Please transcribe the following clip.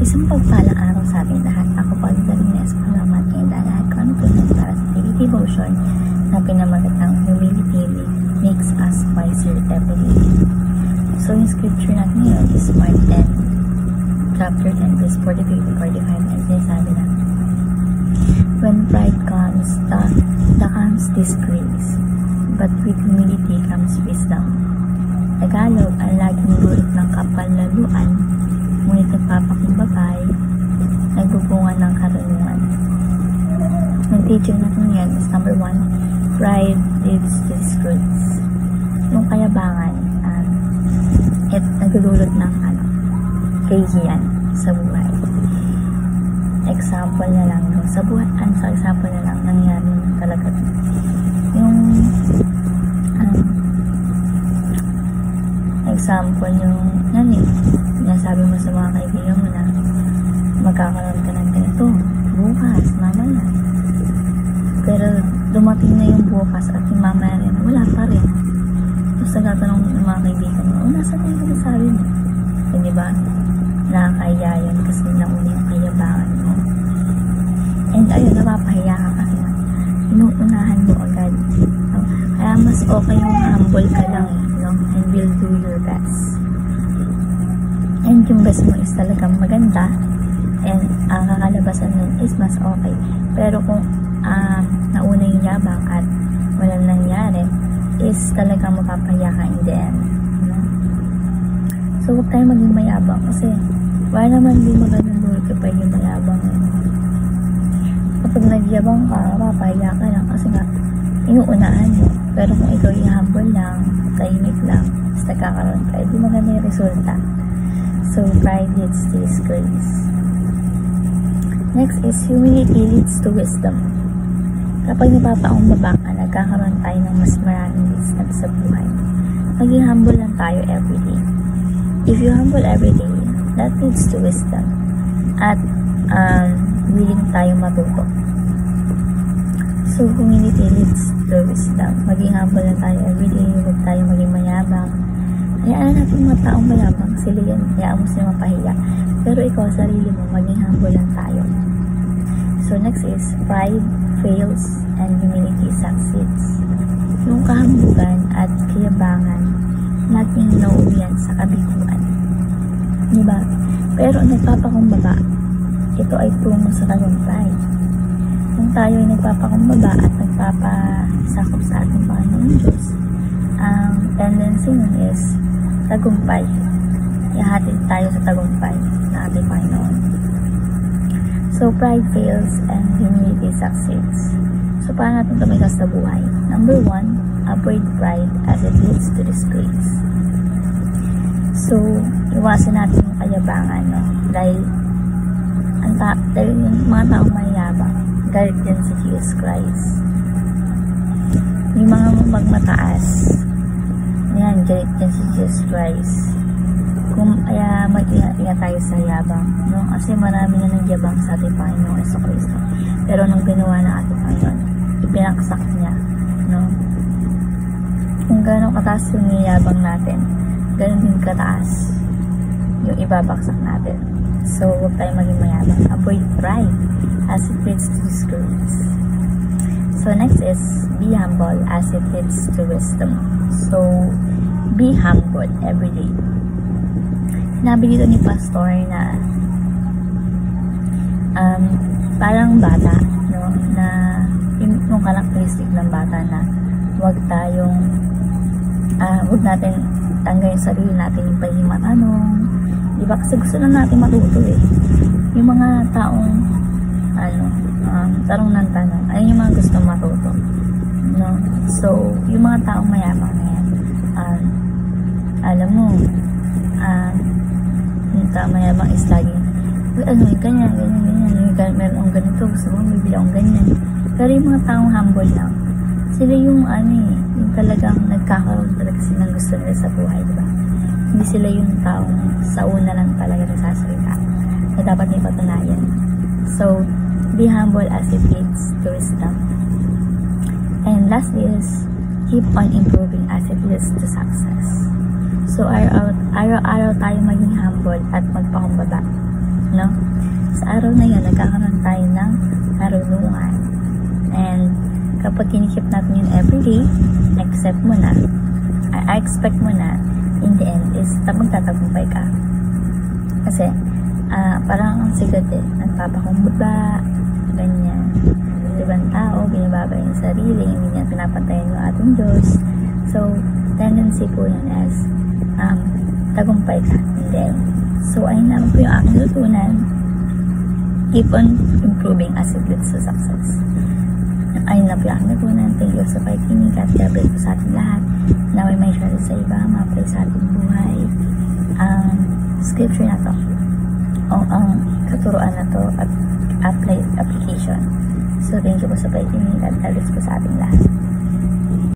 Isang pagpalang araw sa ating lahat. Ako po ang Darines. Salamat ngayon dahil lahat ko ang tunay para sa daily devotion na pinamagatang humility makes us wiser every day. So, yung scripture natin ngayon is Mark 10, chapter 10, verse 43 to 45, and sinasabi na, when pride comes, the comes disgrace, but with humility comes wisdom. Tagalog, ang laging dulot ng kapalaluan, ngunit nagpapakumbabay, nagbubunga ng karunungan. Ang teaching natin yan is number 1, pride leads to disgrace. Yung kayabangan, nagdudulot ng kahihiyan sa buhay. Example na lang, no? Sa buhay, sa example na lang, nangyari talaga yung example yung nasabi mo sa mga kaibigan mo na magkakaroon ka ng ganito bukas, mamaya, pero dumating na yung bukas at yung mamaya rin, wala pa rin. Tapos nagtatanong ng mga kaibigan mo, nasa tayo na sabi mo? So, diba? Nakakaya yun kasi nauna yung kayabangan mo. And ayun, napapahiya ka kasi inuunahan mo agad. No? Kaya mas okay yung humble ka lang, no? And will do your best. And yung best mo is talagang maganda. And ang kakalabasan nun is mas okay. Pero kung nauna yung yabang at walang nangyari, is talagang mapapahiya ka in the end. No? So, huwag tayo maging mayabang kasi wala naman din magandang lulit kapag yung mayabang. Kapag nagyabang ka, mapapahiya ka lang kasi nga inuunahan mo. Pero kung ikaw yung humble lang, tahimik lang, tapos nagkakaroon ka, di maganda yung resulta. So, pride leads to disgrace. Next is humility leads to wisdom. Kapag napapakumbaba ka, nagkakaroon tayo ng mas maraming wisdom sa buhay. Maging humble lang tayo everyday. If you humble everyday, that leads to wisdom. At willing tayo matuto. So, humility leads to wisdom. Maging humble lang tayo everyday, huwag tayo maging mayabang. Hayaan natin mga taong mayabang, sila yan, hayaan mo sila mapahiya. Pero ikaw, sarili mo, maging humble lang tayo. So, next is pride fails and humility succeeds. Yung kahambugan at kayabangan, laging nauuwian sa kabiguan. Diba? Pero nagpapakumbaba, ito ay tungo sa tagumpay. Kung tayo ay nagpapakumbaba at nagpapasakop sa ating Panginoon Diyos, ang tendency nun is tagumpay. Ihatid tayo sa tagumpay na ating Panginoon. So, pride fails and humility succeeds. So, paano natin tumigas sa buhay? Number 1, avoid pride as it leads to disgrace. So, iwasan natin yung kayabangan, no? Dahil yung mga taong mayabang, galit din si Jesus Christ. Yung mga magmataas, yan, galit din si Jesus Christ. Kaya mag-ingat tayo sa yabang, no? Kasi marami na ng yabang sa ating Panginoon sa Kristo. Pero nung ginawa na ating Panginoon, ipinaksak niya, no? Kung gano'ng kataas yung yabang natin, gano'n din kataas yung ibabaksak natin. So, huwag tayo maging mayabang. Avoid pride as it leads to disgrace. So, next is be humble as it leads to wisdom. So, be humble every day. Sinabi dito ni Pastor na parang bata, no? Na yung karakteristik ng bata na huwag natin tanggalin sarili natin yung pagiging matanong. Diba? Kasi gusto lang natin matuto eh. Yung mga taong tarong ng tanong, ayun yung mga gusto matuto. No? So, yung mga taong mayabang na yan, alam mo, yung taong mayabang is laging, ganyan, meron akong ganito, gusto mo, bibili akong ganyan. Pero yung mga taong humble lang, sila yung yung talagang nagkakaroon talaga sila ng gusto nila sa buhay, diba? Hindi sila yung taong sa una lang talaga nasasalita na dapat may patunayan. So, be humble as it leads to wisdom. And lastly is, keep on improving as it leads to success. So, araw-araw tayo maging humble at magpakumbaba. no? Sa araw na yun, nagkakaroon tayo ng karunungan. And kapag kinikip natin yun everyday, accept mo na, expect mo na, in the end is magtatagumpay ka. Kasi, parang ang sigat nagpapakumbaba, ganyan. Ibang tao, binababa yung sarili, hindi niya pinapantayan yung ating Diyos. So, tendency po yun as, tagumpay ka, and then, so, ayun naman po yung aking natutunan. Keep on improving as it leads to success. Ayun na po yung aking natutunan. Thank you sa pakikinig at God bless po sa ating lahat. Naway may share sa iba, ma-apply sa ating buhay. Ang scripture na to, o ang katuruan na to at application. So, thank you po sa pakikinig at God bless po sa ating lahat.